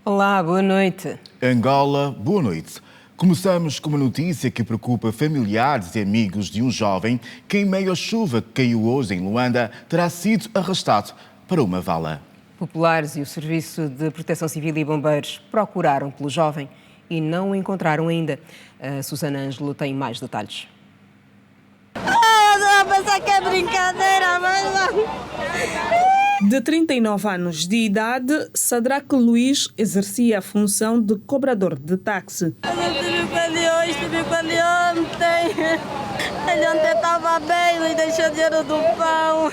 Olá, boa noite. Angola, boa noite. Começamos com uma notícia que preocupa familiares e amigos de um jovem que, em meio à chuva que caiu hoje em Luanda, terá sido arrastado para uma vala. Populares e o Serviço de Proteção Civil e Bombeiros procuraram pelo jovem e não o encontraram ainda. A Susana Ângelo tem mais detalhes. Eu pensei que é brincadeira, mas não. De 39 anos de idade, Sadraque Luís exercia a função de cobrador de táxi. Eu estive com ele hoje, estive com ele ontem. Ele ontem estava bem, me deixou dinheiro do pão.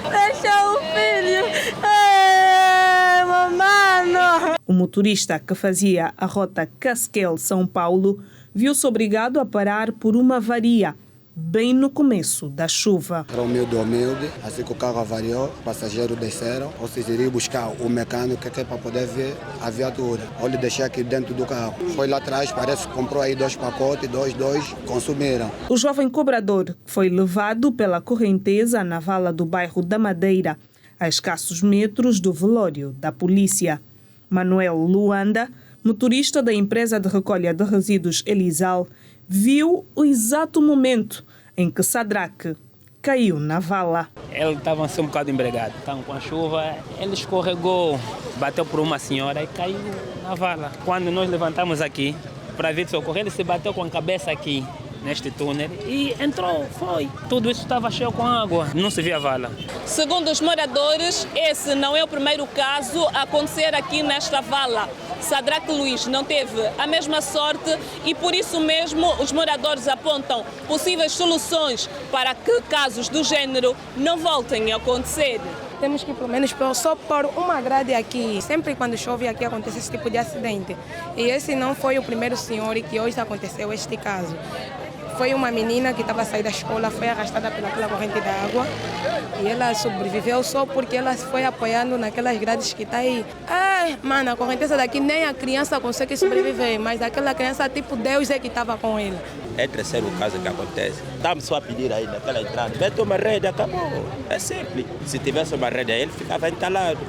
Deixou o filho. Ei, mamãe. O motorista que fazia a rota Casquel-São Paulo viu-se obrigado a parar por uma avaria, bem no começo da chuva. Era humilde, assim que o carro avariou, passageiros desceram, ou seja, iria buscar o mecânico que é para poder ver a viatura. Ou lhe deixei aqui dentro do carro. Foi lá atrás, parece que comprou aí 2 pacotes, dois consumiram. O jovem cobrador foi levado pela correnteza na vala do bairro da Madeira, a escassos metros do velório da polícia. Manuel Luanda, motorista da empresa de recolha de resíduos Elisal, viu o exato momento em que Sadraque caiu na vala. Ele estava assim um bocado embregado. Então, com a chuva, ele escorregou, bateu por uma senhora e caiu na vala. Quando nós levantamos aqui para vir socorrer, ele se bateu com a cabeça aqui, neste túnel, e entrou, foi. Tudo isso estava cheio com água, não se via a vala. Segundo os moradores, esse não é o primeiro caso a acontecer aqui nesta vala. Sadraque Luís não teve a mesma sorte e por isso mesmo os moradores apontam possíveis soluções para que casos do género não voltem a acontecer. Temos que, pelo menos, só pôr uma grade aqui. Sempre quando chove aqui acontece esse tipo de acidente. E esse não foi o primeiro senhor que hoje aconteceu este caso. Foi uma menina que estava a sair da escola, foi arrastada pelaquela corrente da água e ela sobreviveu só porque ela foi apoiando naquelas grades que está aí. Mano, a correnteza daqui nem a criança consegue sobreviver, mas aquela criança, tipo, Deus é que estava com ele. É o terceiro caso que acontece. Estamos só a pedir aí naquela entrada, vai ter uma rede, acabou. É simples. Se tivesse uma rede aí, ele ficava entalado.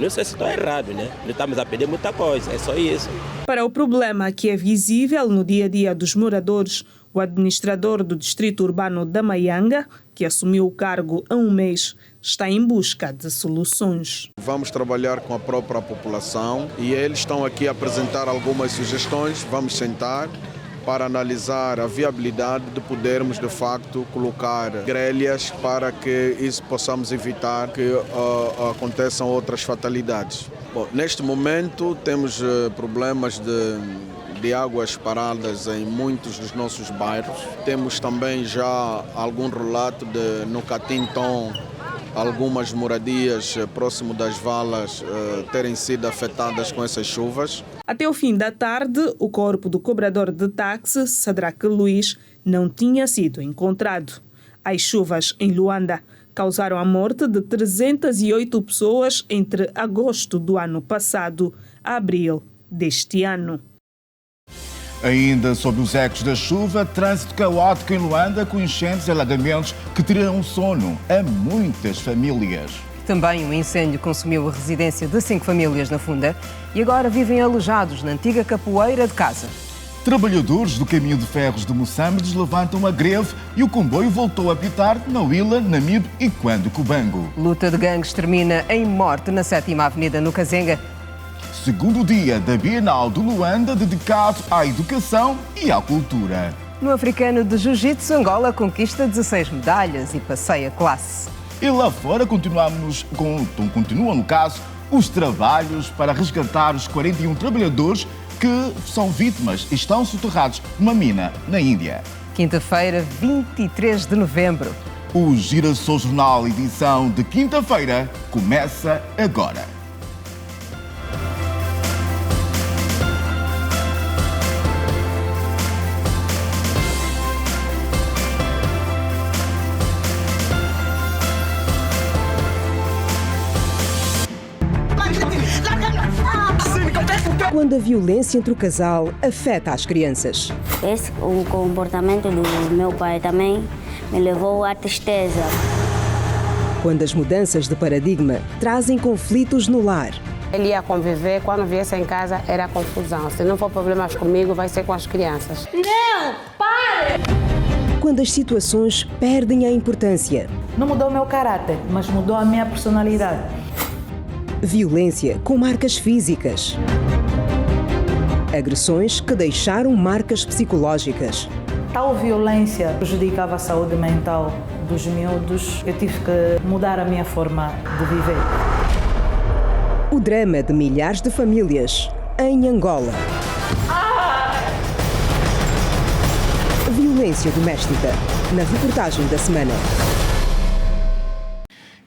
Não sei se estou errado, né? Não estamos a pedir muita coisa, é só isso. Para o problema que é visível no dia a dia dos moradores, o administrador do Distrito Urbano da Maianga, que assumiu o cargo há um mês, está em busca de soluções. Vamos trabalhar com a própria população e eles estão aqui a apresentar algumas sugestões. Vamos sentar para analisar a viabilidade de podermos, de facto, colocar grelhas para que isso possamos evitar que aconteçam outras fatalidades. Bom, neste momento temos problemas de águas paradas em muitos dos nossos bairros. Temos também já algum relato no Catinton, algumas moradias próximo das valas terem sido afetadas com essas chuvas. Até o fim da tarde, o corpo do cobrador de táxi, Sadraque Luís, não tinha sido encontrado. As chuvas em Luanda causaram a morte de 308 pessoas entre agosto do ano passado a abril deste ano. Ainda sob os ecos da chuva, trânsito caótico em Luanda com enchentes e alagamentos que tiram o sono a muitas famílias. Também um incêndio consumiu a residência de 5 famílias na Funda e agora vivem alojados na antiga capoeira de casa. Trabalhadores do caminho de ferros de Moçambique levantam a greve e o comboio voltou a apitar na Huila, Namibe e Cubango. Luta de gangues termina em morte na 7ª Avenida no Cazenga. Segundo dia da Bienal de Luanda, dedicado à educação e à cultura. No africano de Jiu-Jitsu, Angola conquista 16 medalhas e passeia classe. E lá fora continuam, no caso, os trabalhos para resgatar os 41 trabalhadores que são vítimas e estão soterrados numa mina na Índia. Quinta-feira, 23 de novembro. O Girassol Jornal, edição de quinta-feira, começa agora. Quando a violência entre o casal afeta as crianças. O comportamento do meu pai também me levou à tristeza. Quando as mudanças de paradigma trazem conflitos no lar. Ele ia conviver, quando viesse em casa era confusão. Se não for problemas comigo, vai ser com as crianças. Não, pare! Quando as situações perdem a importância. Não mudou o meu caráter, mas mudou a minha personalidade. Violência com marcas físicas. Agressões que deixaram marcas psicológicas. Tal violência prejudicava a saúde mental dos miúdos. Eu tive que mudar a minha forma de viver. O drama de milhares de famílias em Angola. Violência doméstica, na reportagem da semana.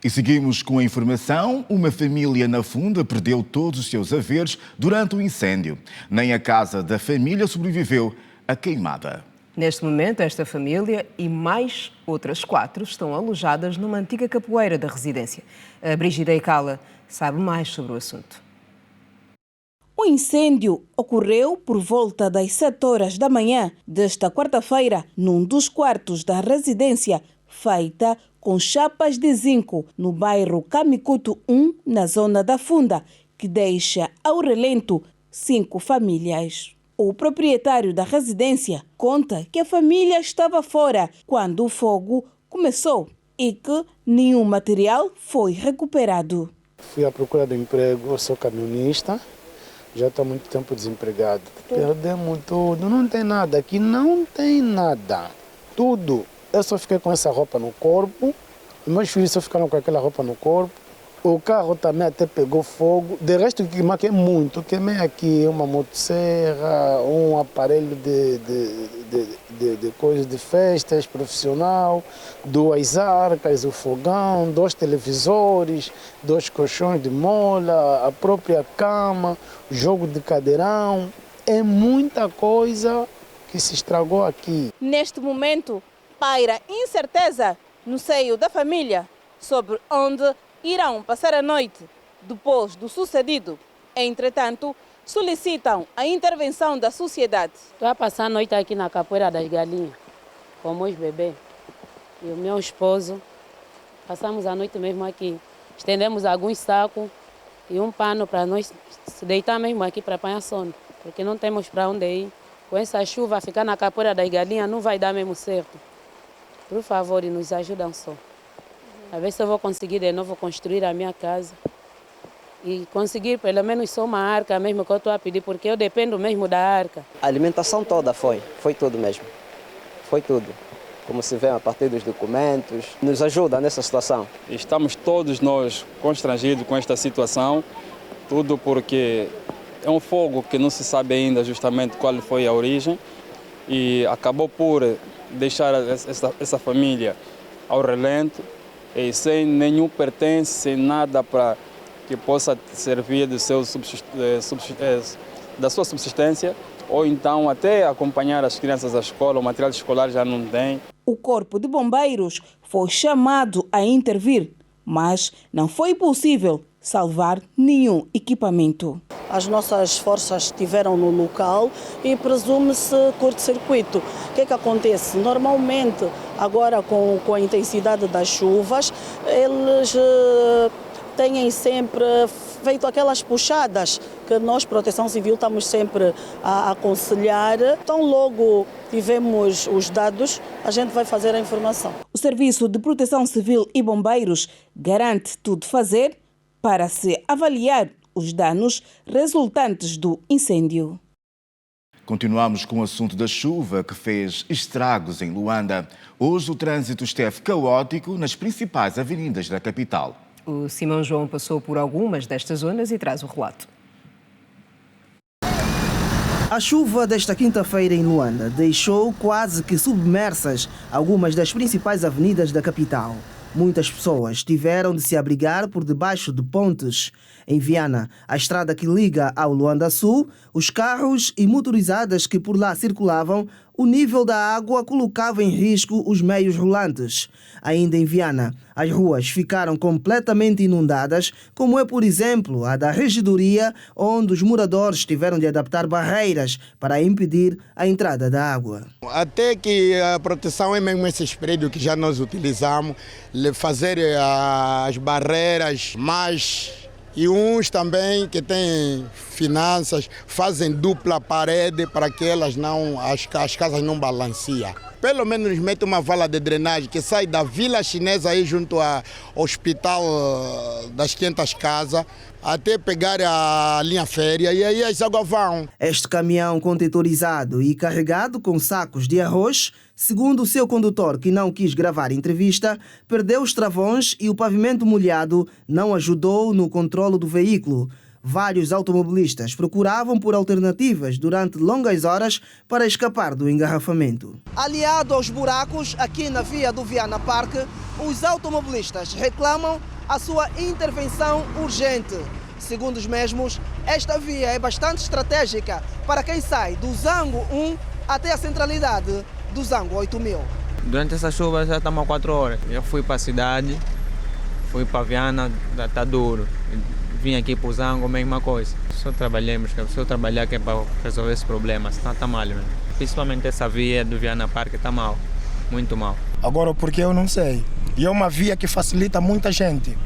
E seguimos com a informação. Uma família na Funda perdeu todos os seus haveres durante o incêndio. Nem a casa da família sobreviveu à queimada. Neste momento, esta família e mais outras 4 estão alojadas numa antiga capoeira da residência. A Brígida Icala sabe mais sobre o assunto. O incêndio ocorreu por volta das 7 horas da manhã desta quarta-feira, num dos quartos da residência, feita com chapas de zinco, no bairro Camicuto 1, na zona da Funda, que deixa ao relento 5 famílias. O proprietário da residência conta que a família estava fora quando o fogo começou e que nenhum material foi recuperado. Fui à procura de emprego, eu sou camionista, já estou há muito tempo desempregado. Perdemos tudo, não tem nada aqui, não tem nada, tudo. Eu só fiquei com essa roupa no corpo, meus filhos só ficaram com aquela roupa no corpo. O carro também até pegou fogo. De resto, queimei muito. Queimei aqui uma motosserra, um aparelho de coisas de festas profissional, 2 arcas, o fogão, 2 televisores, 2 colchões de mola, a própria cama, jogo de cadeirão. É muita coisa que se estragou aqui. Neste momento, paira incerteza no seio da família sobre onde irão passar a noite depois do sucedido. Entretanto, solicitam a intervenção da sociedade. Estou a passar a noite aqui na capoeira das galinhas, com meus bebês e o meu esposo. Passamos a noite mesmo aqui. Estendemos alguns sacos e um pano para nós se deitar mesmo aqui para apanhar sono, porque não temos para onde ir. Com essa chuva, ficar na capoeira das galinhas não vai dar mesmo certo. Por favor, nos ajudam só. A ver se eu vou conseguir de novo construir a minha casa e conseguir pelo menos só uma arca mesmo que eu estou a pedir, porque eu dependo mesmo da arca. A alimentação toda foi tudo mesmo, foi tudo. Como se vê a partir dos documentos, nos ajuda nessa situação. Estamos todos nós constrangidos com esta situação, tudo porque é um fogo que não se sabe ainda justamente qual foi a origem e acabou por deixar essa família ao relento e sem nenhum pertence, sem nada para que possa servir da sua subsistência ou então até acompanhar as crianças à escola, o material escolar já não tem. O Corpo de Bombeiros foi chamado a intervir, mas não foi possível salvar nenhum equipamento. As nossas forças estiveram no local e presume-se curto-circuito. O que é que acontece? Normalmente, agora com a intensidade das chuvas, eles têm sempre feito aquelas puxadas que nós, Proteção Civil, estamos sempre a aconselhar. Então, logo tivemos os dados, a gente vai fazer a informação. O Serviço de Proteção Civil e Bombeiros garante tudo fazer para se avaliar os danos resultantes do incêndio. Continuamos com o assunto da chuva que fez estragos em Luanda. Hoje o trânsito esteve caótico nas principais avenidas da capital. O Simão João passou por algumas destas zonas e traz o relato. A chuva desta quinta-feira em Luanda deixou quase que submersas algumas das principais avenidas da capital. Muitas pessoas tiveram de se abrigar por debaixo de pontes. Em Viana, a estrada que liga ao Luanda Sul, os carros e motorizadas que por lá circulavam, o nível da água colocava em risco os meios rolantes. Ainda em Viana, as ruas ficaram completamente inundadas, como é, por exemplo, a da regidoria, onde os moradores tiveram de adaptar barreiras para impedir a entrada da água. Até que a proteção é mesmo esses prédios que já nós utilizamos, fazer as barreiras mais E uns também que têm finanças fazem dupla parede para que as casas não balanceiam. Pelo menos mete uma vala de drenagem que sai da Vila Chinesa aí junto ao Hospital das 500 Casas até pegar a linha férrea e aí as águas vão. Este caminhão contetorizado e carregado com sacos de arroz, segundo o seu condutor, que não quis gravar a entrevista, perdeu os travões e o pavimento molhado não ajudou no controle do veículo. Vários automobilistas procuravam por alternativas durante longas horas para escapar do engarrafamento. Aliado aos buracos aqui na via do Viana Park, os automobilistas reclamam a sua intervenção urgente. Segundo os mesmos, esta via é bastante estratégica para quem sai do Zango 1 até a centralidade do Zango 8000. Durante essa chuva já estamos há 4 horas. Eu fui para a cidade, fui para Viana, está duro. Vim aqui para o Zango, mesma coisa. Só trabalhar que é para resolver esse problema, senão está mal. Né? Principalmente essa via do Viana Park está mal, muito mal. Agora, porque eu não sei. E é uma via que facilita muita gente.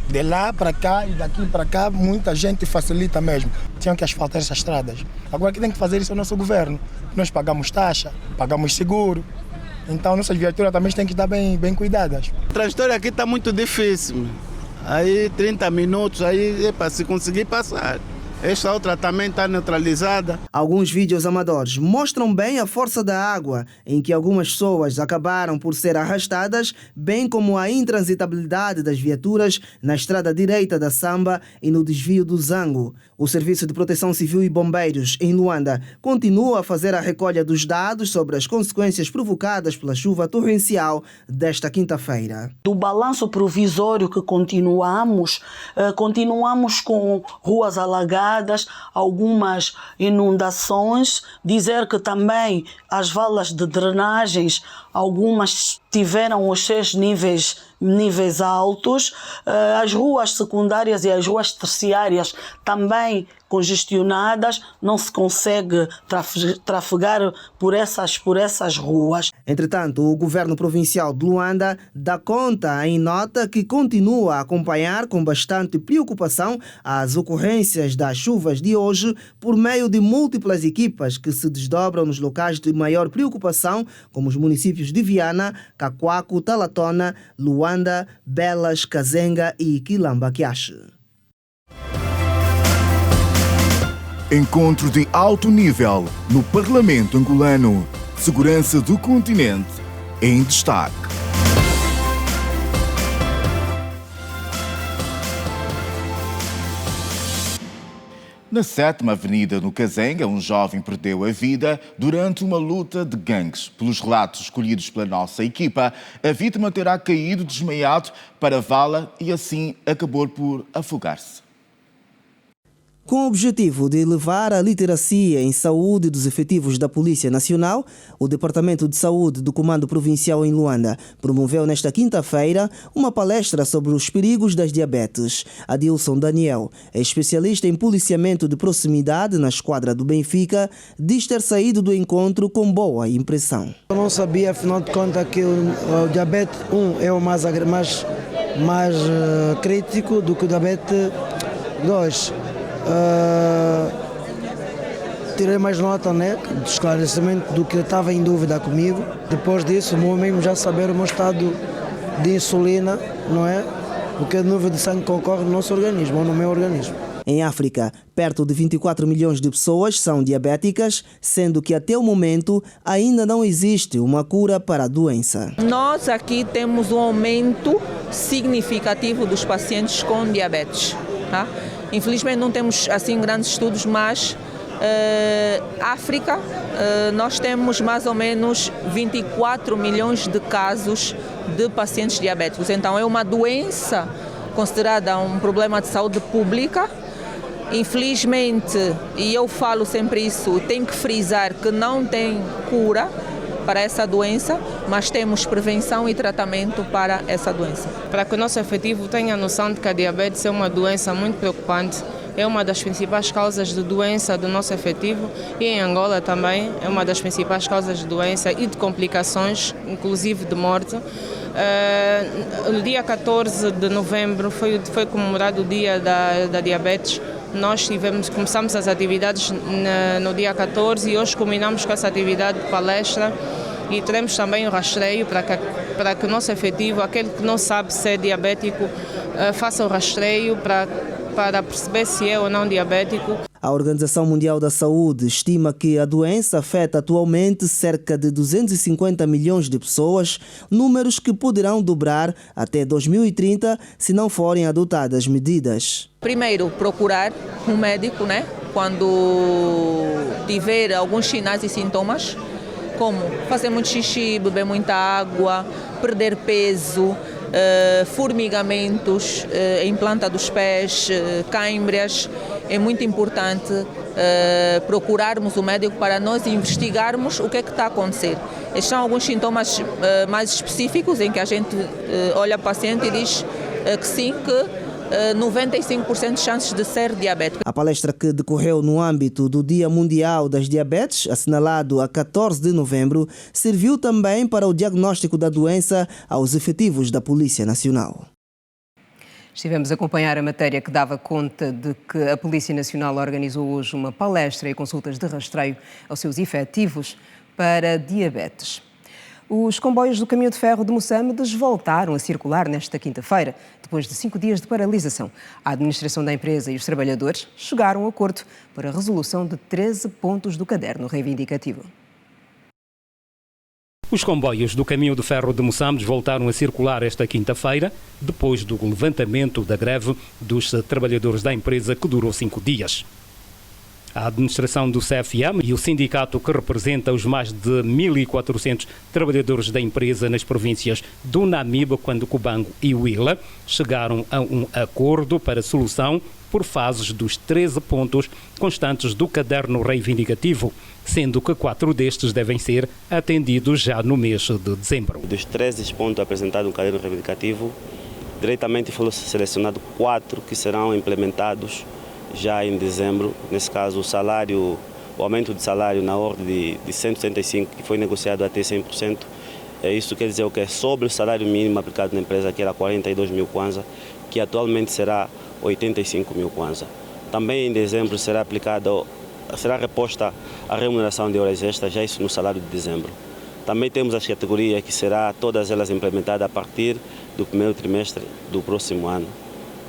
De lá para cá e daqui para cá, muita gente facilita mesmo. Tinham que asfaltar essas estradas. Agora, quem tem que fazer isso é o nosso governo. Nós pagamos taxa, pagamos seguro. Então, nossas viaturas também têm que estar bem cuidadas. O trajetório aqui está muito difícil. Aí 30 minutos, aí é para se conseguir passar. Esta outra também está neutralizada. Alguns vídeos amadores mostram bem a força da água, em que algumas pessoas acabaram por ser arrastadas, bem como a intransitabilidade das viaturas na estrada direita da Samba e no desvio do Zango. O Serviço de Proteção Civil e Bombeiros, em Luanda, continua a fazer a recolha dos dados sobre as consequências provocadas pela chuva torrencial desta quinta-feira. Do balanço provisório que continuamos com ruas alagadas, algumas inundações, dizer que também as valas de drenagens, algumas tiveram os seus níveis altos, as ruas secundárias e as ruas terciárias também congestionadas, não se consegue trafegar por essas ruas. Entretanto, o governo provincial de Luanda dá conta em nota que continua a acompanhar com bastante preocupação as ocorrências das chuvas de hoje por meio de múltiplas equipas que se desdobram nos locais de maior preocupação, como os municípios de Viana, Cacoaco, Talatona, Luanda, Belas, Kazenga e Quilamba-Quiaxe. Encontro de alto nível no Parlamento angolano. Segurança do continente em destaque. Na 7ª Avenida, no Kazenga, um jovem perdeu a vida durante uma luta de gangues. Pelos relatos escolhidos pela nossa equipa, a vítima terá caído desmaiado para a vala e assim acabou por afogar-se. Com o objetivo de elevar a literacia em saúde dos efetivos da Polícia Nacional, o Departamento de Saúde do Comando Provincial em Luanda promoveu nesta quinta-feira uma palestra sobre os perigos das diabetes. Adilson Daniel, especialista em policiamento de proximidade na esquadra do Benfica, diz ter saído do encontro com boa impressão. Eu não sabia, afinal de contas, que o diabetes 1 é o mais crítico do que o diabetes 2. Tirei mais nota, né, de esclarecimento do que estava em dúvida comigo. Depois disso, vou mesmo já saber o meu estado de insulina, não é? O que é nível de sangue que ocorre no nosso organismo ou no meu organismo. Em África, perto de 24 milhões de pessoas são diabéticas, sendo que até o momento ainda não existe uma cura para a doença. Nós aqui temos um aumento significativo dos pacientes com diabetes. Tá? Infelizmente não temos assim grandes estudos, mas África, nós temos mais ou menos 24 milhões de casos de pacientes diabéticos. Então é uma doença considerada um problema de saúde pública. Infelizmente, e eu falo sempre isso, tenho que frisar que não tem cura para essa doença, mas temos prevenção e tratamento para essa doença. Para que o nosso efetivo tenha noção de que a diabetes é uma doença muito preocupante, é uma das principais causas de doença do nosso efetivo e em Angola também é uma das principais causas de doença e de complicações, inclusive de morte. No dia 14 de novembro foi comemorado o dia da diabetes. Nós começamos as atividades no dia 14 e hoje culminamos com essa atividade de palestra e teremos também o rastreio para que o nosso efetivo, aquele que não sabe se é diabético, faça o rastreio para perceber se é ou não diabético. A Organização Mundial da Saúde estima que a doença afeta atualmente cerca de 250 milhões de pessoas, números que poderão dobrar até 2030 se não forem adotadas medidas. Primeiro, procurar um médico, quando tiver alguns sinais e sintomas, como fazer muito xixi, beber muita água, perder peso, formigamentos em planta dos pés, câimbras. É muito importante procurarmos o médico para nós investigarmos o que é que está a acontecer. Estes são alguns sintomas mais específicos em que a gente olha para o paciente e diz que sim, que 95% de chances de ser diabético. A palestra que decorreu no âmbito do Dia Mundial das Diabetes, assinalado a 14 de novembro, serviu também para o diagnóstico da doença aos efetivos da Polícia Nacional. Estivemos a acompanhar a matéria que dava conta de que a Polícia Nacional organizou hoje uma palestra e consultas de rastreio aos seus efetivos para diabetes. Os comboios do Caminho de Ferro de Moçambique voltaram a circular nesta quinta-feira, depois de 5 dias de paralisação. A administração da empresa e os trabalhadores chegaram a um acordo para a resolução de 13 pontos do caderno reivindicativo. Os comboios do Caminho de Ferro de Moçambique voltaram a circular esta quinta-feira, depois do levantamento da greve dos trabalhadores da empresa que durou 5 dias. A administração do CFM e o sindicato que representa os mais de 1.400 trabalhadores da empresa nas províncias do Namibe, Cubango e Huila chegaram a um acordo para a solução por fases dos 13 pontos constantes do caderno reivindicativo, sendo que 4 destes devem ser atendidos já no mês de dezembro. Dos 13 pontos apresentados no caderno reivindicativo, diretamente foram selecionados 4 que serão implementados já em dezembro. Nesse caso, o aumento de salário na ordem de 175, que foi negociado até 100%. Isso quer dizer o que é sobre o salário mínimo aplicado na empresa, que era 42 mil kwanza, que atualmente será 85 mil kwanza. Também em dezembro será reposta a remuneração de horas extras, já isso no salário de dezembro. Também temos as categorias que será todas elas implementadas a partir do primeiro trimestre do próximo ano.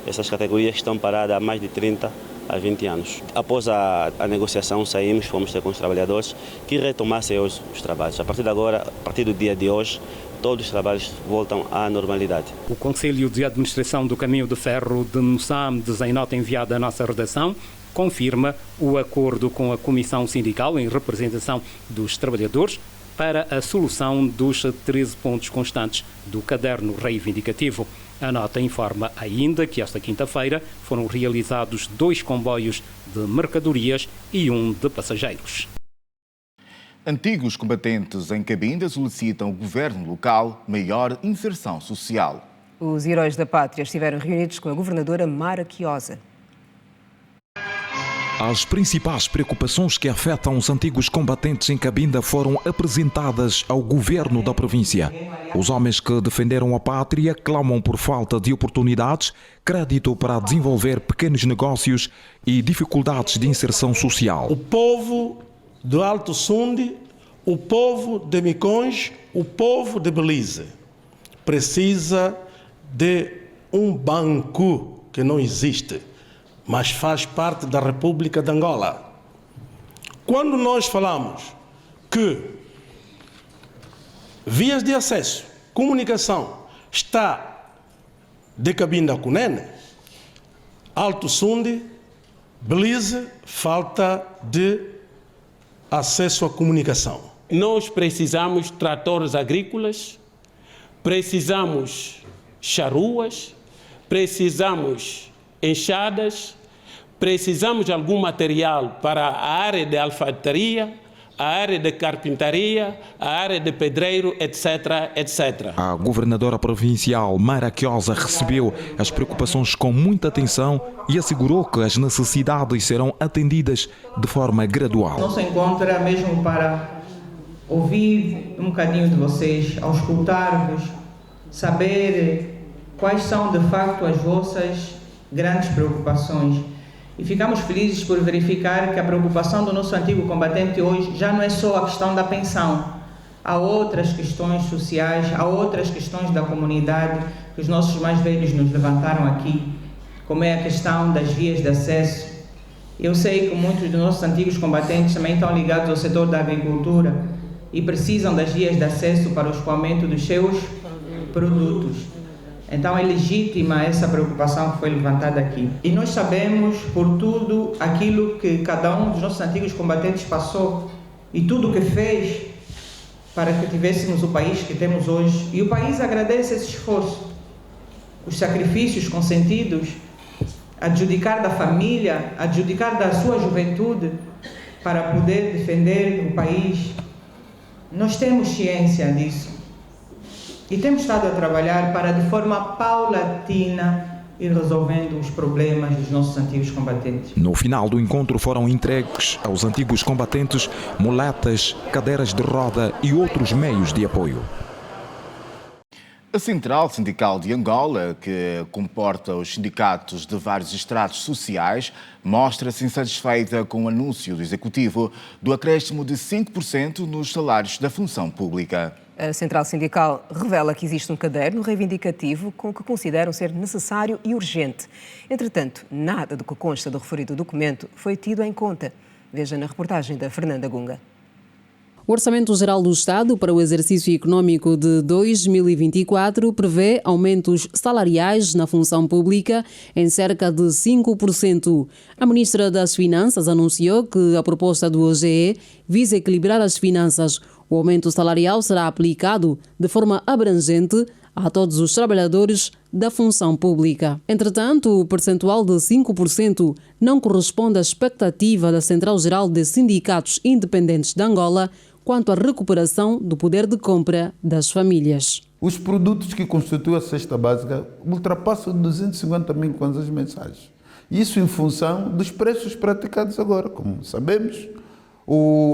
Essas categorias estão paradas há mais de 30 a 20 anos. Após a negociação, fomos ter com os trabalhadores que retomassem os trabalhos. A partir de agora, a partir do dia de hoje, todos os trabalhos voltam à normalidade. O Conselho de Administração do Caminho de Ferro de Moçambique, em nota enviada à nossa redação, confirma o acordo com a Comissão Sindical em representação dos trabalhadores para a solução dos 13 pontos constantes do caderno reivindicativo. A nota informa ainda que esta quinta-feira foram realizados 2 comboios de mercadorias e 1 de passageiros. Antigos combatentes em Cabinda solicitam ao governo local maior inserção social. Os heróis da pátria estiveram reunidos com a governadora Mara Quiosa. As principais preocupações que afetam os antigos combatentes em Cabinda foram apresentadas ao governo da província. Os homens que defenderam a pátria clamam por falta de oportunidades, crédito para desenvolver pequenos negócios e dificuldades de inserção social. O povo do Alto Sunde, o povo de Micões, o povo de Belize precisa de um banco que não existe, mas faz parte da República de Angola. Quando nós falamos que vias de acesso, comunicação, está de Cabinda a Cunene, Alto Sunde, Belize, falta de acesso à comunicação. Nós precisamos de tratores agrícolas, precisamos charruas, precisamos enxadas, precisamos de algum material para a área de alfaiataria, a área de carpintaria, a área de pedreiro, etc, etc. A governadora provincial Mara Quiosa recebeu as preocupações com muita atenção e assegurou que as necessidades serão atendidas de forma gradual. Nosso encontro era mesmo para ouvir um bocadinho de vocês, ao escutar-vos, saber quais são de facto as vossas grandes preocupações. E ficamos felizes por verificar que a preocupação do nosso antigo combatente hoje já não é só a questão da pensão. Há outras questões sociais, há outras questões da comunidade que os nossos mais velhos nos levantaram aqui, como é a questão das vias de acesso. Eu sei que muitos dos nossos antigos combatentes também estão ligados ao setor da agricultura e precisam das vias de acesso para o escoamento dos seus produtos. Então é legítima essa preocupação que foi levantada aqui. E nós sabemos por tudo aquilo que cada um dos nossos antigos combatentes passou e tudo o que fez para que tivéssemos o país que temos hoje. E o país agradece esse esforço, os sacrifícios consentidos, adjudicar da família, adjudicar da sua juventude para poder defender o país. Nós temos ciência disso. E temos estado a trabalhar para, de forma paulatina, ir resolvendo os problemas dos nossos antigos combatentes. No final do encontro foram entregues aos antigos combatentes muletas, cadeiras de roda e outros meios de apoio. A Central Sindical de Angola, que comporta os sindicatos de vários estratos sociais, mostra-se insatisfeita com o anúncio do Executivo do acréscimo de 5% nos salários da função pública. A Central Sindical revela que existe um caderno reivindicativo com o que consideram ser necessário e urgente. Entretanto, nada do que consta do referido documento foi tido em conta. Veja na reportagem da Fernanda Gunga. O Orçamento Geral do Estado para o exercício econômico de 2024 prevê aumentos salariais na função pública em cerca de 5%. A Ministra das Finanças anunciou que a proposta do OGE visa equilibrar as finanças. O aumento salarial será aplicado de forma abrangente a todos os trabalhadores da função pública. Entretanto, o percentual de 5% não corresponde à expectativa da Central-Geral de Sindicatos Independentes de Angola quanto à recuperação do poder de compra das famílias. Os produtos que constituem a cesta básica ultrapassam 250 mil kwanzas mensais. Isso em função dos preços praticados agora. Como sabemos,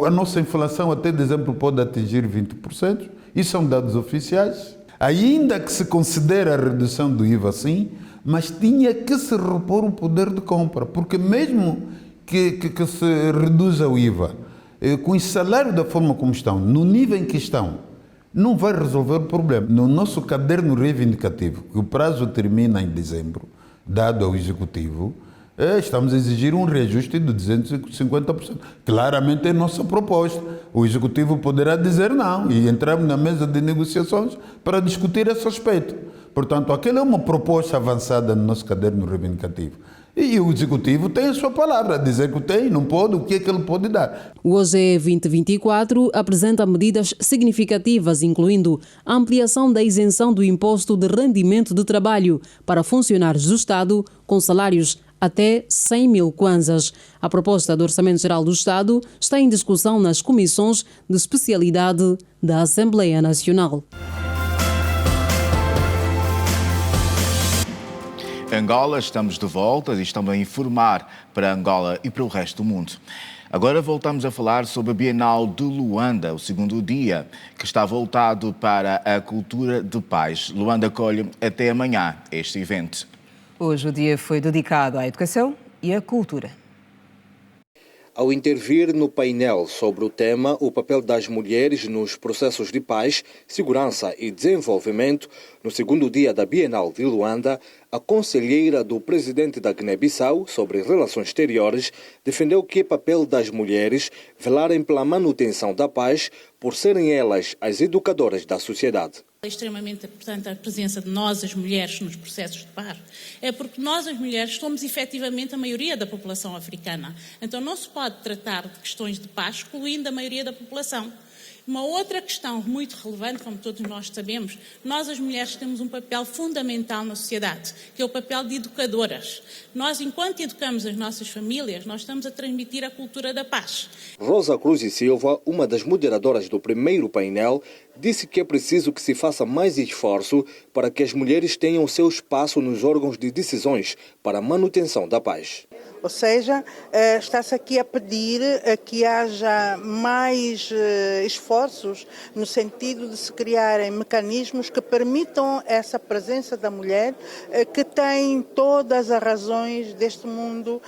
a nossa inflação até dezembro pode atingir 20%. Isso são dados oficiais. Ainda que se considere a redução do IVA sim, mas tinha que se repor o poder de compra, porque mesmo que se reduza o IVA, com o salário da forma como estão, no nível em que estão, não vai resolver o problema. No nosso caderno reivindicativo, que o prazo termina em dezembro, dado ao Executivo, estamos a exigir um reajuste de 250%. Claramente é nossa proposta. O Executivo poderá dizer não e entramos na mesa de negociações para discutir esse aspecto. Portanto, aquela é uma proposta avançada no nosso caderno reivindicativo. E o Executivo tem a sua palavra, dizer que tem, não pode, o que é que ele pode dar. O OGE 2024 apresenta medidas significativas, incluindo a ampliação da isenção do imposto de rendimento de trabalho para funcionários do Estado com salários até 100 mil kwanzas. A proposta do Orçamento Geral do Estado está em discussão nas comissões de especialidade da Assembleia Nacional. Angola, estamos de volta e estamos a informar para Angola e para o resto do mundo. Agora voltamos a falar sobre a Bienal de Luanda, o segundo dia, que está voltado para a cultura de paz. Luanda acolhe até amanhã este evento. Hoje o dia foi dedicado à educação e à cultura. Ao intervir no painel sobre o tema O papel das mulheres nos processos de paz, segurança e desenvolvimento, no segundo dia da Bienal de Luanda, a conselheira do presidente da Guiné-Bissau sobre relações exteriores defendeu que é papel das mulheres velarem pela manutenção da paz por serem elas as educadoras da sociedade. É extremamente importante a presença de nós, as mulheres, nos processos de paz. É porque nós, as mulheres, somos efetivamente a maioria da população africana. Então não se pode tratar de questões de paz excluindo a maioria da população. Uma outra questão muito relevante, como todos nós sabemos, nós as mulheres temos um papel fundamental na sociedade, que é o papel de educadoras. Nós, enquanto educamos as nossas famílias, nós estamos a transmitir a cultura da paz. Rosa Cruz e Silva, uma das moderadoras do primeiro painel, disse que é preciso que se faça mais esforço para que as mulheres tenham seu espaço nos órgãos de decisões para a manutenção da paz. Ou seja, está-se aqui a pedir que haja mais esforços no sentido de se criarem mecanismos que permitam essa presença da mulher, que tem todas as razões deste mundo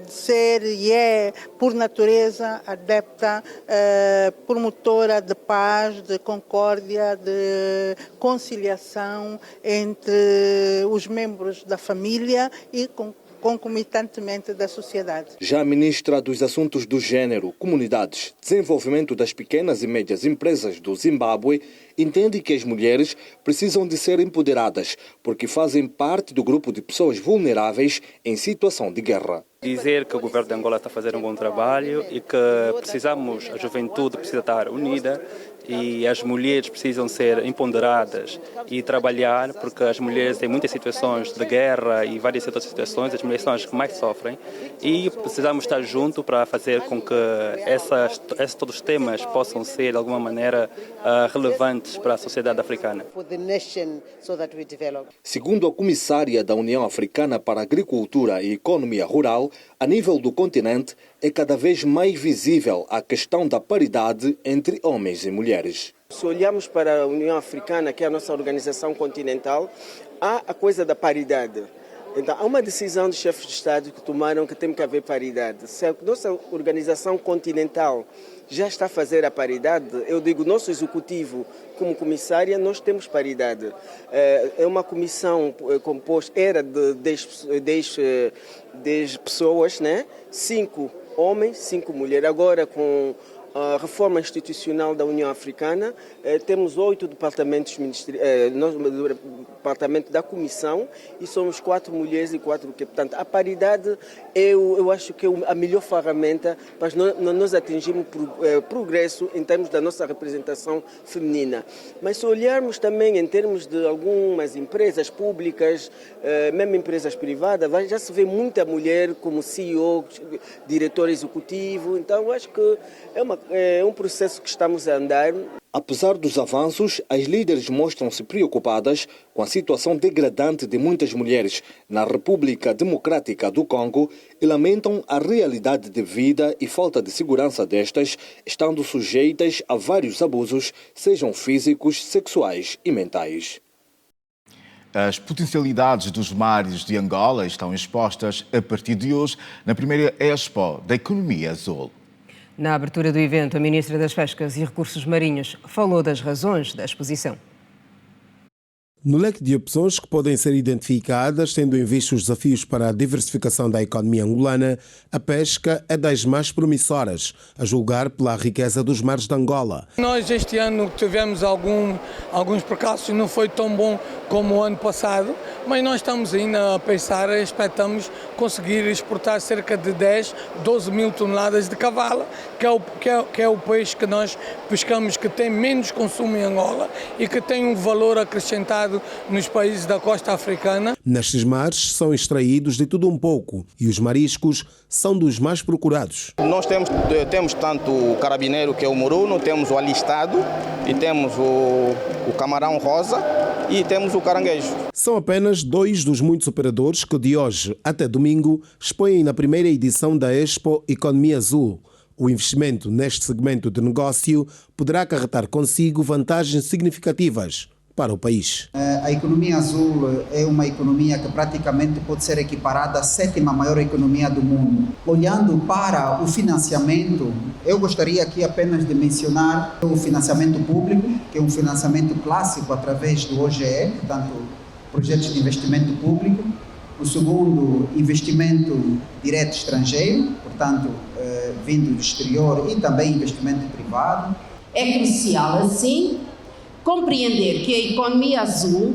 de ser e é, por natureza, adepta, promotora de paz, de concórdia, de conciliação entre os membros da família e concomitantemente da sociedade. Já a ministra dos Assuntos do Gênero, Comunidades, Desenvolvimento das Pequenas e Médias Empresas do Zimbábue, entende que as mulheres precisam de ser empoderadas porque fazem parte do grupo de pessoas vulneráveis em situação de guerra. Dizer que o governo de Angola está a fazer um bom trabalho e que a juventude precisa estar unida e as mulheres precisam ser empoderadas e trabalhar, porque as mulheres têm muitas situações de guerra e várias outras situações, as mulheres são as que mais sofrem e precisamos estar juntos para fazer com que todos os temas possam ser de alguma maneira relevantes para a sociedade africana. Segundo a comissária da União Africana para a Agricultura e Economia Rural, a nível do continente é cada vez mais visível a questão da paridade entre homens e mulheres. Se olharmos para a União Africana, que é a nossa organização continental, há a coisa da paridade. Então, há uma decisão dos chefes de Estado que tomaram que tem que haver paridade. Se a nossa organização continental já está a fazer a paridade, eu digo, nosso executivo, como comissária, nós temos paridade. É uma comissão composta, era de 10 pessoas, né? 5 homens, 5 mulheres. Agora, com a reforma institucional da União Africana, temos 8 departamentos departamento da Comissão e somos 4 mulheres e 4 que, portanto, a paridade eu acho que é a melhor ferramenta para nós atingirmos progresso em termos da nossa representação feminina. Mas se olharmos também em termos de algumas empresas públicas, mesmo empresas privadas, já se vê muita mulher como CEO, diretor executivo, então eu acho que é um processo que estamos a andar. Apesar dos avanços, as líderes mostram-se preocupadas com a situação degradante de muitas mulheres na República Democrática do Congo e lamentam a realidade de vida e falta de segurança destas, estando sujeitas a vários abusos, sejam físicos, sexuais e mentais. As potencialidades dos mares de Angola estão expostas a partir de hoje na primeira Expo da Economia Azul. Na abertura do evento, a Ministra das Pescas e Recursos Marinhos falou das razões da exposição. No leque de opções que podem ser identificadas, tendo em vista os desafios para a diversificação da economia angolana, a pesca é das mais promissoras, a julgar pela riqueza dos mares de Angola. Nós este ano tivemos alguns percalços, não foi tão bom como o ano passado, mas nós estamos ainda a pensar, expectamos conseguir exportar cerca de 12 mil toneladas de cavala, que é o peixe que nós pescamos, que tem menos consumo em Angola e que tem um valor acrescentado nos países da costa africana. Nestes mares são extraídos de tudo um pouco e os mariscos são dos mais procurados. Nós temos tanto o carabineiro, que é o moruno, temos o alistado e temos o camarão rosa e temos o caranguejo. São apenas 2 dos muitos operadores que de hoje até domingo expõem na primeira edição da Expo Economia Azul. O investimento neste segmento de negócio poderá acarretar consigo vantagens significativas para o país. A economia azul é uma economia que praticamente pode ser equiparada à 7ª maior economia do mundo. Olhando para o financiamento, eu gostaria aqui apenas de mencionar o financiamento público, que é um financiamento clássico através do OGE, portanto, projetos de investimento público. O segundo, investimento direto estrangeiro, portanto, vindo do exterior e também investimento privado. É crucial, assim, compreender que a economia azul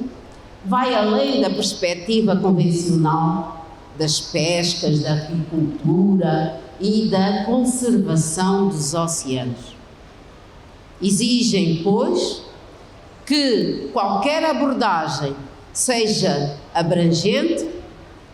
vai além da perspectiva convencional das pescas, da agricultura e da conservação dos oceanos. Exigem, pois, que qualquer abordagem seja abrangente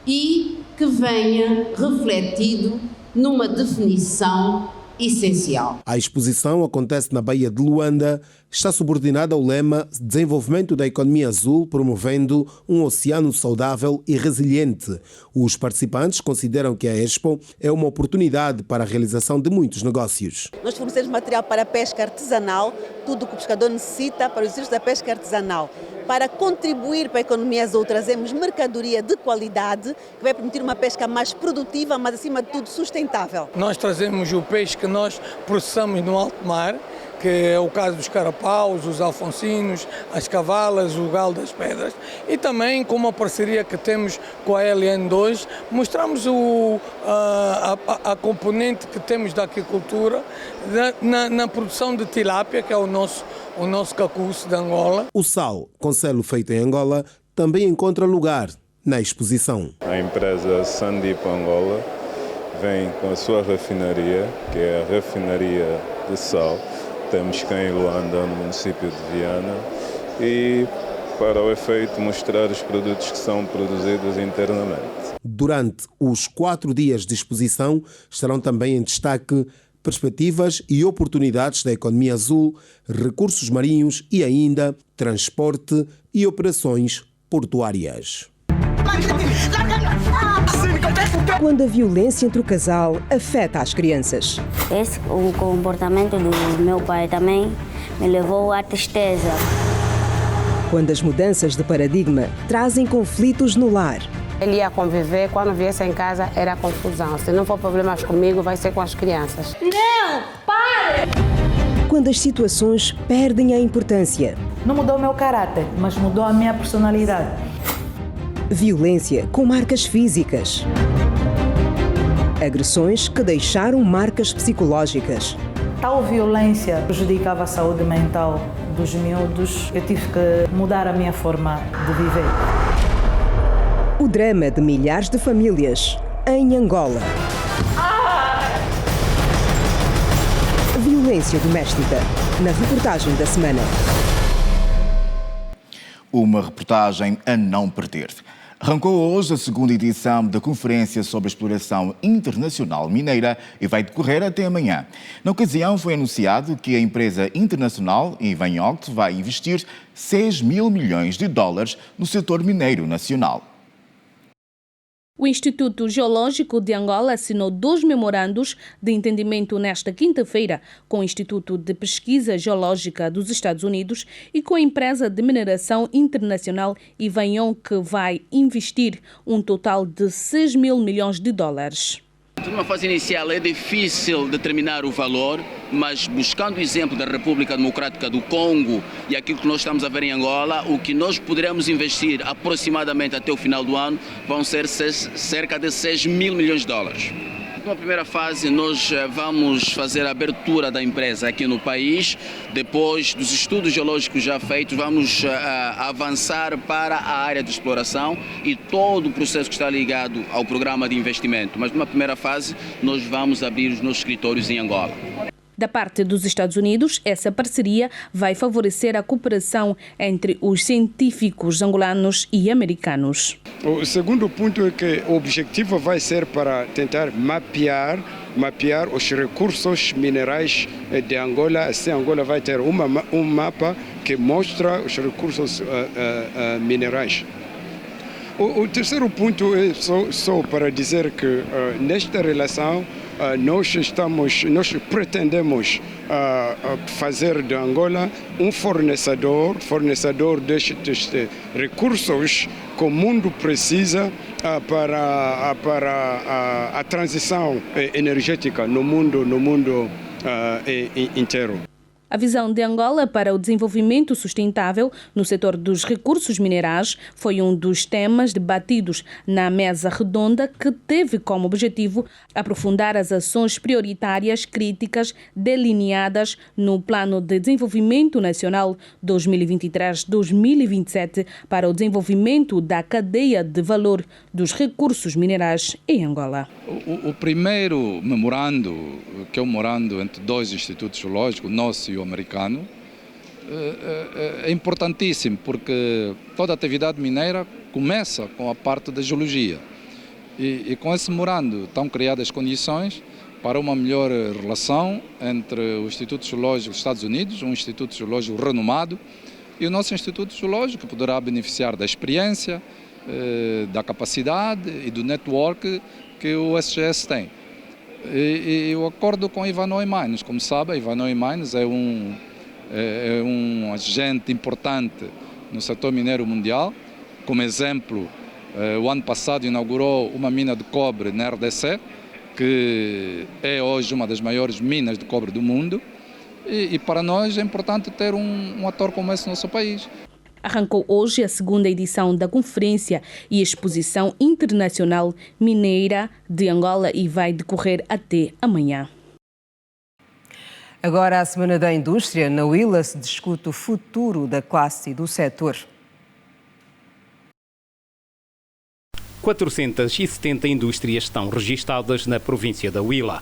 e que venha refletido numa definição essencial. A exposição acontece na Baía de Luanda, está subordinada ao lema Desenvolvimento da Economia Azul, promovendo um oceano saudável e resiliente. Os participantes consideram que a Expo é uma oportunidade para a realização de muitos negócios. Nós fornecemos material para a pesca artesanal, tudo o que o pescador necessita para os exercícios da pesca artesanal. Para contribuir para a economia azul, trazemos mercadoria de qualidade que vai permitir uma pesca mais produtiva, mas acima de tudo sustentável. Nós trazemos o peixe que nós processamos no alto mar, que é o caso dos carapaus, os alfonsinos, as cavalas, o galo das pedras, e também com uma parceria que temos com a LN2, mostramos a componente que temos da aquicultura na produção de tilápia, que é o nosso cacuço de Angola. O sal, com selo feito em Angola, também encontra lugar na exposição. A empresa Sandip Angola vem com a sua refinaria, que é a refinaria de sal. Temos cá em Luanda, no município de Viana, e para o efeito mostrar os produtos que são produzidos internamente. Durante os 4 dias de exposição estarão também em destaque perspectivas e oportunidades da economia azul, recursos marinhos e ainda transporte e operações portuárias. Quando a violência entre o casal afeta as crianças. O comportamento do meu pai também me levou à tristeza. Quando as mudanças de paradigma trazem conflitos no lar. Ele ia conviver, quando viesse em casa era confusão. Se não for problemas comigo, vai ser com as crianças. Não, pare! Quando as situações perdem a importância. Não mudou o meu caráter, mas mudou a minha personalidade. Violência com marcas físicas. Agressões que deixaram marcas psicológicas. Tal violência prejudicava a saúde mental dos miúdos. Eu tive que mudar a minha forma de viver. O drama de milhares de famílias em Angola. Violência doméstica, na reportagem da semana. Uma reportagem a não perder. Arrancou hoje a segunda edição da Conferência sobre a Exploração Internacional Mineira e vai decorrer até amanhã. Na ocasião foi anunciado que a empresa internacional Ivanhoc vai investir 6 mil milhões de dólares no setor mineiro nacional. O Instituto Geológico de Angola assinou 2 memorandos de entendimento nesta quinta-feira com o Instituto de Pesquisa Geológica dos Estados Unidos e com a empresa de mineração internacional Ivanhoc, que vai investir um total de 6 mil milhões de dólares. Numa fase inicial é difícil determinar o valor, mas buscando o exemplo da República Democrática do Congo e aquilo que nós estamos a ver em Angola, o que nós poderemos investir aproximadamente até o final do ano vão ser cerca de 6 mil milhões de dólares. Numa primeira fase, nós vamos fazer a abertura da empresa aqui no país. Depois dos estudos geológicos já feitos, vamos avançar para a área de exploração e todo o processo que está ligado ao programa de investimento. Mas numa primeira fase, nós vamos abrir os nossos escritórios em Angola. Da parte dos Estados Unidos, essa parceria vai favorecer a cooperação entre os científicos angolanos e americanos. O segundo ponto é que o objetivo vai ser para tentar mapear os recursos minerais de Angola. Assim, Angola vai ter um mapa que mostra os recursos minerais. O terceiro ponto é só para dizer que nesta relação nós pretendemos fazer de Angola um fornecedor destes recursos que o mundo precisa para a transição energética no mundo inteiro. A visão de Angola para o desenvolvimento sustentável no setor dos recursos minerais foi um dos temas debatidos na mesa redonda, que teve como objetivo aprofundar as ações prioritárias críticas delineadas no Plano de Desenvolvimento Nacional 2023-2027 para o desenvolvimento da cadeia de valor dos recursos minerais em Angola. O primeiro memorando, que é um memorando entre 2 institutos geológicos, nosso e petróleo americano é importantíssimo, porque toda a atividade mineira começa com a parte da geologia. E com esse memorando estão criadas condições para uma melhor relação entre o Instituto Geológico dos Estados Unidos, um Instituto Geológico renomado, e o nosso Instituto Geológico poderá beneficiar da experiência, da capacidade e do network que o SGS tem. E o acordo com a Ivanhoe Mines, como sabe, a Ivanhoe Mines é um agente importante no setor mineiro mundial. Como exemplo, o ano passado inaugurou uma mina de cobre na RDC, que é hoje uma das maiores minas de cobre do mundo, e para nós é importante ter um ator como esse no nosso país. Arrancou hoje a segunda edição da Conferência e Exposição Internacional Mineira de Angola e vai decorrer até amanhã. Agora, a Semana da Indústria, na UILA se discute o futuro da classe e do setor. 470 indústrias estão registadas na província da Huila.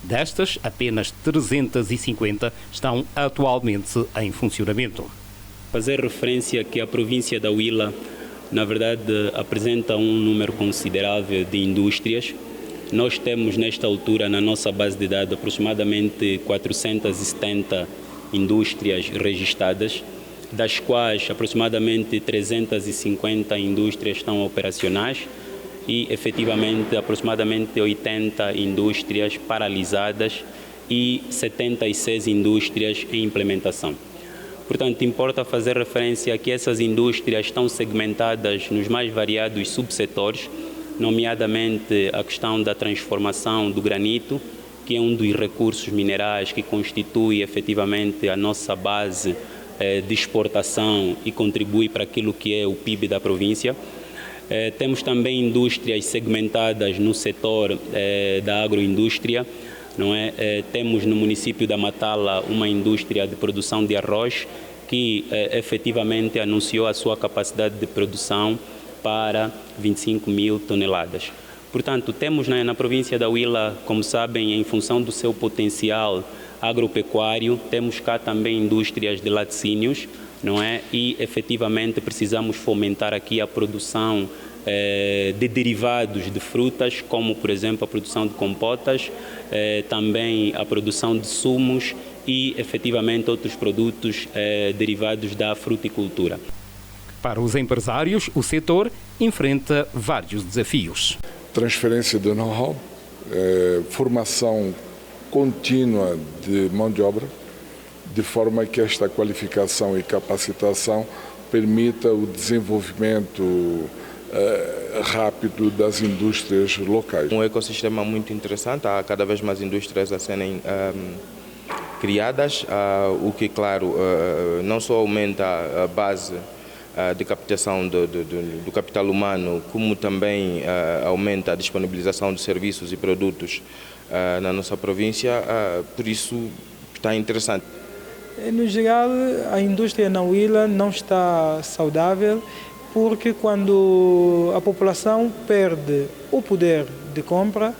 Destas, apenas 350 estão atualmente em funcionamento. Fazer referência que a província da Huila, na verdade, apresenta um número considerável de indústrias. Nós temos, nesta altura, na nossa base de dados, aproximadamente 470 indústrias registradas, das quais aproximadamente 350 indústrias estão operacionais e, efetivamente, aproximadamente 80 indústrias paralisadas e 76 indústrias em implementação. Portanto, importa fazer referência a que essas indústrias estão segmentadas nos mais variados subsetores, nomeadamente a questão da transformação do granito, que é um dos recursos minerais que constitui efetivamente a nossa base de exportação e contribui para aquilo que é o PIB da província. Temos também indústrias segmentadas no setor da agroindústria. Não é? Temos no município da Matala uma indústria de produção de arroz que efetivamente anunciou a sua capacidade de produção para 25 mil toneladas. Portanto, temos na província da Huila, como sabem, em função do seu potencial agropecuário, temos cá também indústrias de laticínios, não é? E efetivamente precisamos fomentar aqui a produção de derivados de frutas, como por exemplo a produção de compotas, também a produção de sumos e efetivamente outros produtos derivados da fruticultura. Para os empresários, o setor enfrenta vários desafios. Transferência de know-how, formação contínua de mão de obra, de forma que esta qualificação e capacitação permita o desenvolvimento rápido das indústrias locais. Um ecossistema muito interessante, há cada vez mais indústrias a serem criadas, o que, claro, não só aumenta a base de captação do capital humano, como também aumenta a disponibilização de serviços e produtos na nossa província, por isso está interessante. No geral, a indústria na Huila não está saudável, porque quando a população perde o poder de compra,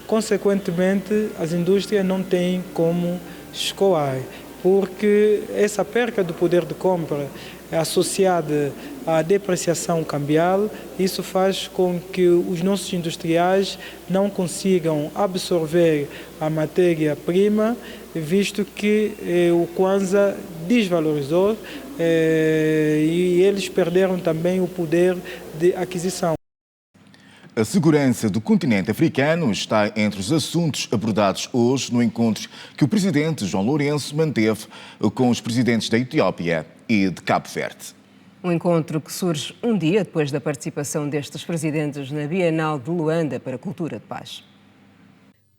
consequentemente as indústrias não têm como escoar, porque essa perca do poder de compra associada à depreciação cambial, isso faz com que os nossos industriais não consigam absorver a matéria-prima, visto que o Kwanza desvalorizou e eles perderam também o poder de aquisição. A segurança do continente africano está entre os assuntos abordados hoje no encontro que o presidente João Lourenço manteve com os presidentes da Etiópia e de Cabo Verde. Um encontro que surge um dia depois da participação destes presidentes na Bienal de Luanda para a Cultura de Paz.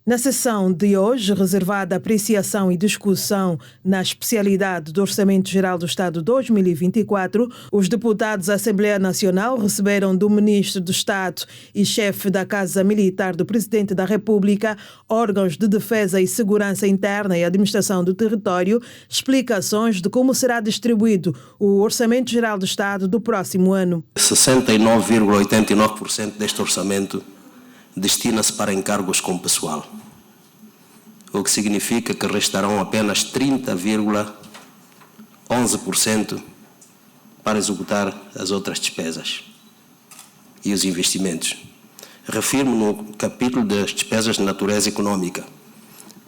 Na sessão de hoje, reservada à apreciação e discussão na especialidade do Orçamento Geral do Estado 2024, os deputados da Assembleia Nacional receberam do Ministro do Estado e chefe da Casa Militar do Presidente da República, órgãos de defesa e segurança interna e administração do território, explicações de como será distribuído o Orçamento Geral do Estado do próximo ano. 69,89% deste orçamento destina-se para encargos com pessoal, o que significa que restarão apenas 30,13% 11% para executar as outras despesas e os investimentos. Refiro no capítulo das despesas de natureza econômica.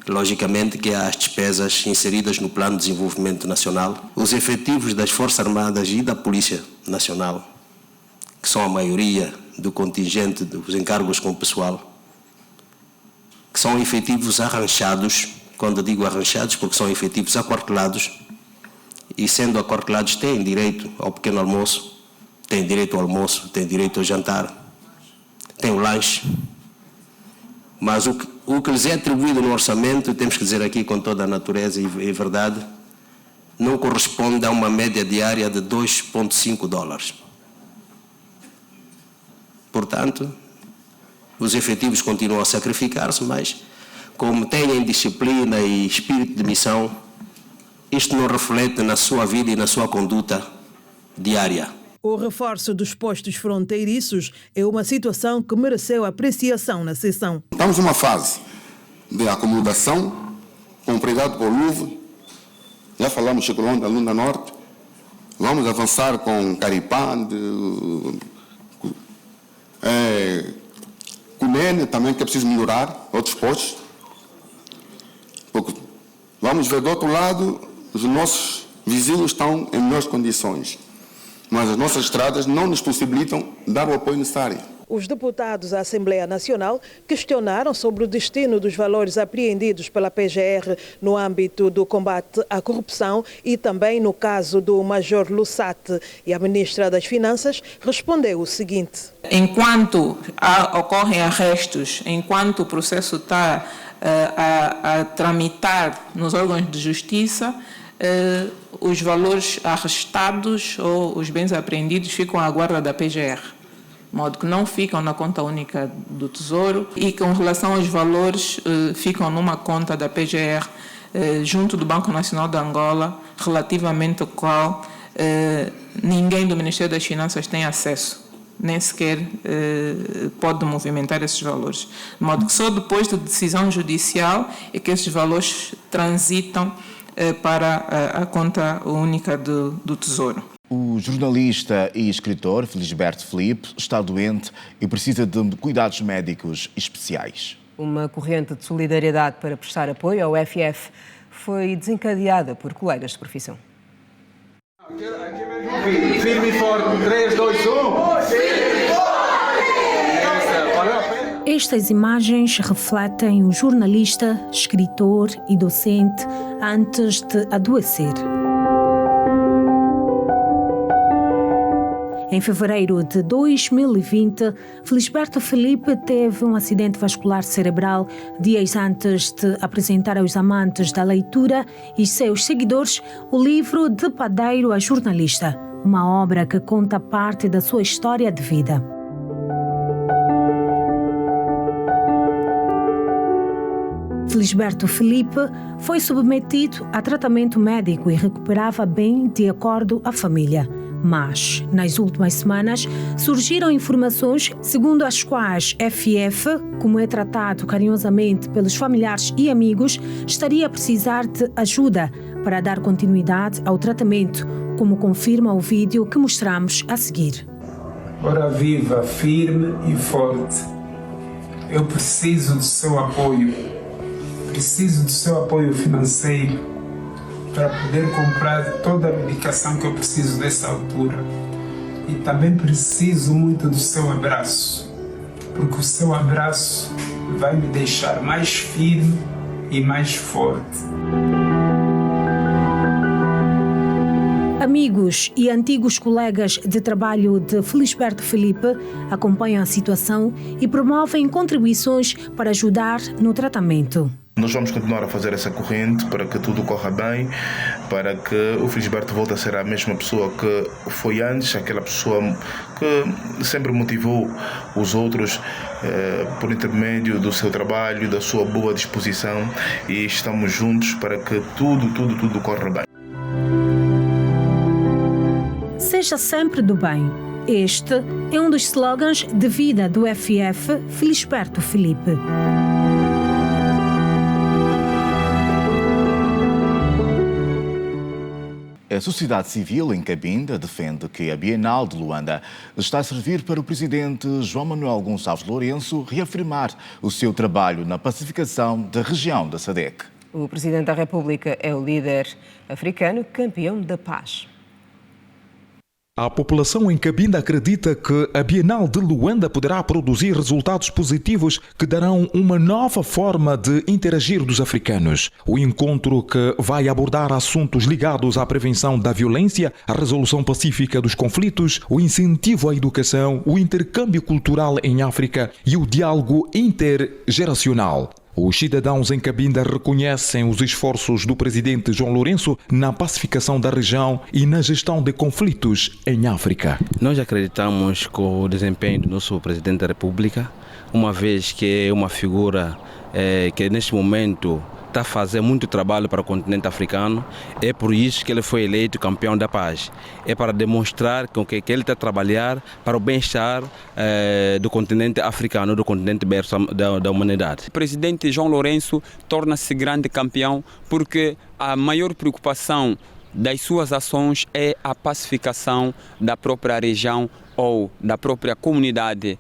Logicamente que há as despesas inseridas no Plano de Desenvolvimento Nacional, os efetivos das Forças Armadas e da Polícia Nacional, que são a maioria do contingente dos encargos com o pessoal, que são efetivos arranchados, quando digo arranchados, porque são efetivos aquartelados, e sendo aquartelados têm direito ao pequeno almoço, têm direito ao almoço, têm direito ao jantar, têm o lanche, mas o que lhes é atribuído no orçamento, temos que dizer aqui com toda a natureza e verdade, não corresponde a uma média diária de $2,5. Portanto, os efetivos continuam a sacrificar-se, mas como têm disciplina e espírito de missão, isto não reflete na sua vida e na sua conduta diária. O reforço dos postos fronteiriços é uma situação que mereceu apreciação na sessão. Estamos numa fase de acomodação com prioridade para o Luve. Já falamos de Chiclão da Lunda Norte. Vamos avançar com Caripã, Cunene também, que é preciso melhorar, outros postos. Porque vamos ver do outro lado, os nossos vizinhos estão em melhores condições, mas as nossas estradas não nos possibilitam dar o apoio necessário. Os deputados da Assembleia Nacional questionaram sobre o destino dos valores apreendidos pela PGR no âmbito do combate à corrupção e também no caso do Major Lussat. E a Ministra das Finanças respondeu o seguinte: enquanto ocorrem arrestos, enquanto o processo está a tramitar nos órgãos de justiça, os valores arrestados ou os bens apreendidos ficam à guarda da PGR. De modo que não ficam na conta única do Tesouro e com relação aos valores ficam numa conta da PGR junto do Banco Nacional de Angola, relativamente ao qual ninguém do Ministério das Finanças tem acesso, nem sequer pode movimentar esses valores. De modo que só depois da decisão judicial é que esses valores transitam para a conta única do Tesouro. O jornalista e escritor Felisberto Filipe está doente e precisa de cuidados médicos especiais. Uma corrente de solidariedade para prestar apoio ao FF foi desencadeada por colegas de profissão. Firme e forte, 3, 2, 1. Estas imagens refletem o jornalista, escritor e docente antes de adoecer. Em fevereiro de 2020, Felisberto Filipe teve um acidente vascular cerebral dias antes de apresentar aos amantes da leitura e seus seguidores o livro De Padeiro a Jornalista, uma obra que conta parte da sua história de vida. Felisberto Filipe foi submetido a tratamento médico e recuperava bem de acordo à família. Mas, nas últimas semanas, surgiram informações segundo as quais FF, como é tratado carinhosamente pelos familiares e amigos, estaria a precisar de ajuda para dar continuidade ao tratamento, como confirma o vídeo que mostramos a seguir. Ora viva, firme e forte. Eu preciso do seu apoio. Preciso do seu apoio financeiro para poder comprar toda a medicação que eu preciso nessa altura. E também preciso muito do seu abraço, porque o seu abraço vai me deixar mais firme e mais forte. Amigos e antigos colegas de trabalho de Felisberto Filipe acompanham a situação e promovem contribuições para ajudar no tratamento. Nós vamos continuar a fazer essa corrente para que tudo corra bem, para que o Felisberto volte a ser a mesma pessoa que foi antes, aquela pessoa que sempre motivou os outros por intermédio do seu trabalho, da sua boa disposição, e estamos juntos para que tudo corra bem. Seja sempre do bem. Este é um dos slogans de vida do FF Felisberto Filipe. a sociedade civil em Cabinda defende que a Bienal de Luanda está a servir para o presidente João Manuel Gonçalves Lourenço reafirmar o seu trabalho na pacificação da região da SADC. O presidente da República é o líder africano campeão da paz. A população em Cabinda acredita que a Bienal de Luanda poderá produzir resultados positivos que darão uma nova forma de interagir dos africanos. O encontro, que vai abordar assuntos ligados à prevenção da violência, à resolução pacífica dos conflitos, o incentivo à educação, o intercâmbio cultural em África e o diálogo intergeracional. Os cidadãos em Cabinda reconhecem os esforços do presidente João Lourenço na pacificação da região e na gestão de conflitos em África. Nós acreditamos com o desempenho do nosso presidente da República, uma vez que é uma figura que neste momento está a fazer muito trabalho para o continente africano. É por isso que ele foi eleito campeão da paz. É para demonstrar que ele está a trabalhar para o bem-estar do continente africano, do continente berço da humanidade. O presidente João Lourenço torna-se grande campeão porque a maior preocupação das suas ações é a pacificação da própria região ou da própria comunidade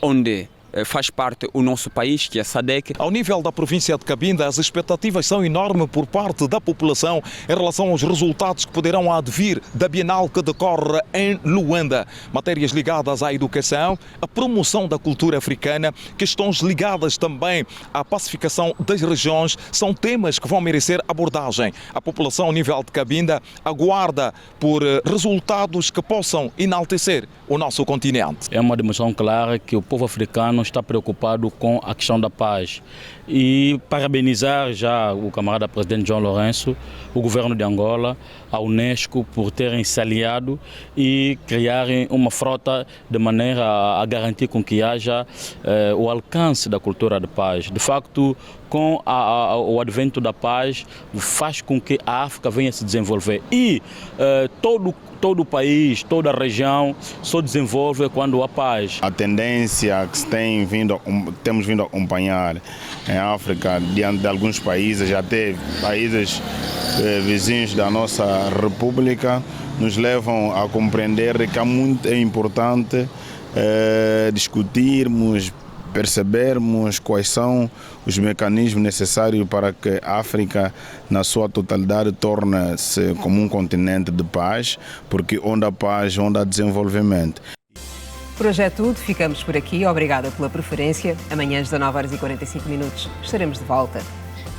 onde faz parte o nosso país, que é a SADC. Ao nível da província de Cabinda, as expectativas são enormes por parte da população em relação aos resultados que poderão advir da Bienal que decorre em Luanda. Matérias ligadas à educação, à promoção da cultura africana, questões ligadas também à pacificação das regiões, são temas que vão merecer abordagem. A população ao nível de Cabinda aguarda por resultados que possam enaltecer o nosso continente. É uma demonstração clara que o povo africano está preocupado com a questão da paz. E parabenizar já o camarada presidente João Lourenço, o governo de Angola, a Unesco por terem se aliado e criarem uma frota de maneira a garantir com que haja o alcance da cultura de paz. De facto, com o advento da paz, faz com que a África venha se desenvolver. E todo o país, toda a região só desenvolve quando há paz. A tendência que temos vindo a acompanhar em África, diante de alguns países, até países vizinhos da nossa República, nos levam a compreender que é importante discutirmos, percebermos quais são os mecanismos necessários para que a África, na sua totalidade, torne-se como um continente de paz, porque onde há paz, onde há desenvolvimento. Por hoje é tudo, ficamos por aqui. Obrigada pela preferência. Amanhã às 19h45 estaremos de volta.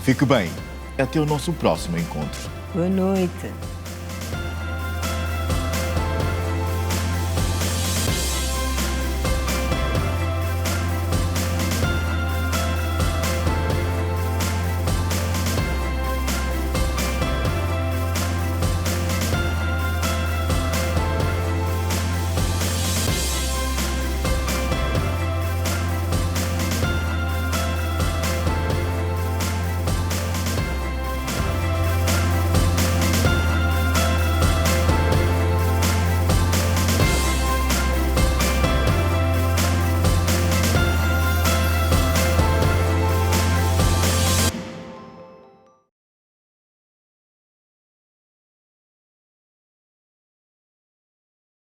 Fique bem. Até o nosso próximo encontro. Boa noite.